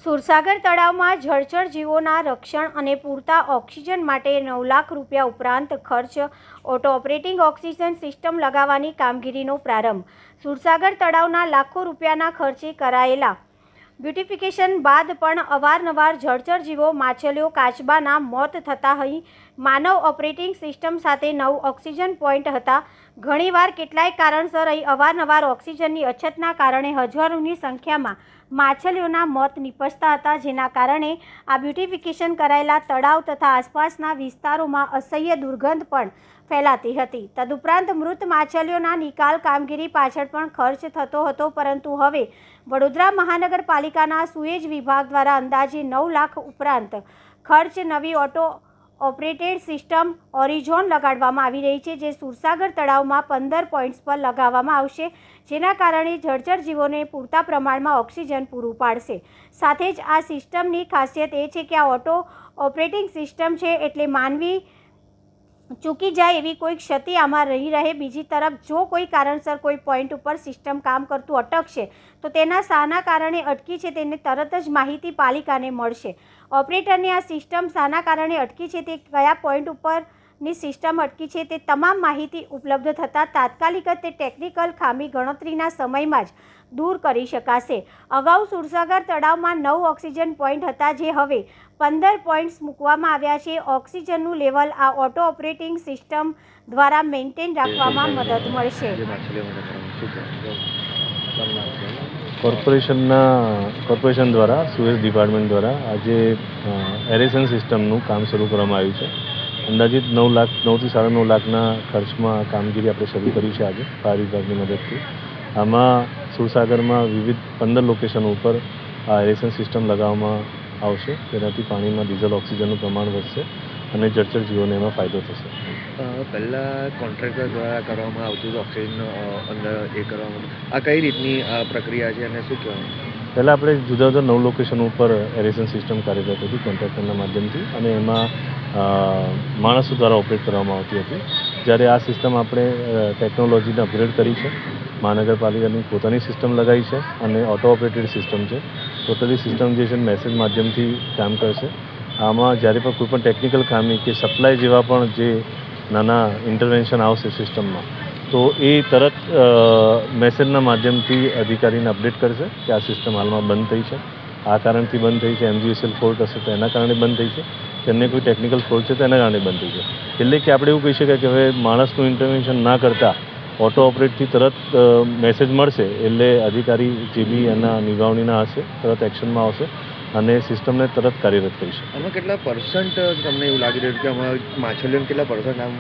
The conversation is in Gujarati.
સુરસાગર તળાવમાં જળચર જીવોના રક્ષણ અને પૂરતા ઓક્સિજન માટે 9 લાખ રૂપિયા ઉપરાંત ખર્ચ ઓટો ઓપરેટિંગ ઓક્સિજન સિસ્ટમ લગાવવાની કામગીરીનો પ્રારંભ. સુરસાગર તળાવના લાખો રૂપિયાના ખર્ચે કરાયેલા બ્યુટિફિકેશન બાદ પણ અવારનવાર જળચર જીવો માછલીઓ કાચબાના મોત થતા અહીં માનવ ઓપરેટિંગ સિસ્ટમ સાથે 9 ઓક્સિજન પોઈન્ટ હતા. ઘણીવાર કેટલાય કારણસર અહીં અવારનવાર ઓક્સિજનની અછતના કારણે હજારોની સંખ્યામાં માછલીઓના મોત નિપજતા હતા, જેના કારણે આ બ્યુટિફિકેશન કરાયેલા તળાવ તથા આસપાસના વિસ્તારોમાં અસહ્ય દુર્ગંધ પણ ફેલાતી હતી. તદુપરાંત મૃત માછલીઓના નિકાલ કામગીરી પાછળ પણ ખર્ચ થતો હતો, પરંતુ હવે વડોદરા મહાનગરપાલિકાના સુએજ વિભાગ દ્વારા અંદાજે 9 લાખ ઉપરાંત ખર્ચ નવી ઓટો ઓપરેટેડ સિસ્ટમ ઓરિઝોન લગાડવામાં આવી રહી છે, જે સુરસાગર તળાવમાં 15 પોઈન્ટ્સ પર લગાવવામાં આવશે, જેના કારણે જળચર જીવોને પૂરતા પ્રમાણમાં ઓક્સિજન પૂરું પાડશે. સાથે જ આ સિસ્ટમની ખાસિયત એ છે કે આ ઓટો ઓપરેટિંગ સિસ્ટમ છે, એટલે માનવી ચૂકી જાય એવી કોઈ ક્ષતિ આમાં રહી રહે. બીજી તરફ જો કોઈ કારણસર કોઈ પોઈન્ટ ઉપર સિસ્ટમ કામ કરતું અટકશે તો તેના શાના કારણે અટકી છે તેને તરત જ માહિતી પાલિકાને મળશે. ઓપરેટરની આ સિસ્ટમ શાના કારણે અટકી છે, તે કયા પોઈન્ટ ઉપરની સિસ્ટમ અટકી છે, તે તમામ માહિતી ઉપલબ્ધ થતાં તાત્કાલિક તે ટેકનિકલ ખામી ગણતરીના સમયમાં જ દૂર કરી શકાશે. અગાઉ સુરસાગર તળાવમાં 9 ઓક્સિજન પોઈન્ટ હતા, જે હવે 15 પોઈન્ટ્સ મૂકવામાં આવ્યા છે. ઓક્સિજનનું લેવલ આ ઓટો ઓપરેટિંગ સિસ્ટમ દ્વારા મેન્ટેન રાખવામાં મદદ મળશે. કોર્પોરેશન દ્વારા સુએજ ડિપાર્ટમેન્ટ દ્વારા આજે એરેશન સિસ્ટમનું કામ શરૂ કરવામાં આવ્યું છે. અંદાજિત 9 થી 9.5 લાખના ખર્ચમાં કામગીરી આપણે શરૂ કરી છે આજે ફાયર વિભાગની મદદથી. આમાં સુરસાગરમાં વિવિધ 15 લોકેશન ઉપર આ એરેશન સિસ્ટમ લગાવવામાં આવશે, જેનાથી પાણીમાં ડીઝલ ઓક્સિજનનું પ્રમાણ વધશે અને જળચર જીવોને એમાં ફાયદો થશે. પહેલાં કોન્ટ્રાક્ટર દ્વારા કરવામાં આવતું હતું ઓક્સિજન અંદર કરવામાં, આ કઈ રીતની પ્રક્રિયા છે અને શું કહેવાનું? પહેલાં આપણે જુદા જુદા 9 લોકેશન ઉપર એરેશન સિસ્ટમ કાર્યરત હતી કોન્ટ્રાક્ટરના માધ્યમથી, અને એમાં માણસો દ્વારા ઓપરેટ કરવામાં આવતી હતી. જ્યારે આ સિસ્ટમ આપણે ટેકનોલોજીને અપગ્રેડ કરી છે, મહાનગરપાલિકાની પોતાની સિસ્ટમ લગાવી છે અને ઓટો ઓપરેટેડ સિસ્ટમ છે. ટોટલી સિસ્ટમ જે છે મેસેજ માધ્યમથી કામ કરશે. આમાં જ્યારે પણ કોઈ પણ ટેકનિકલ ખામી કે સપ્લાય જેવા પણ જે નાના ઇન્ટરવેન્શન આવશે સિસ્ટમમાં, તો એ તરત મેસેજના માધ્યમથી અધિકારીને અપડેટ કરશે કે આ સિસ્ટમ હાલમાં બંધ થઈ છે, આ કારણથી બંધ થઈ છે, MGSL ફોલ્ટ હશે તો એના કારણે બંધ થઈ છે, કે અન્ય કોઈ ટેકનિકલ ફોલ્ટ છે તો એના કારણે બંધ થઈ છે. એટલે કે આપણે એવું કહી શકાય કે હવે માણસનું ઇન્ટરવેન્શન ના કરતાં ઓટો ઓપરેટથી તરત મેસેજ મળશે, એટલે અધિકારી જે બી એના નિભાવણીના હશે તરત એક્શનમાં આવશે અને સિસ્ટમને તરત કાર્યરત કરી શકે. આમાં કેટલા % તમને એવું લાગી રહ્યું કે આમાં માછલીઓને કેટલા % આમ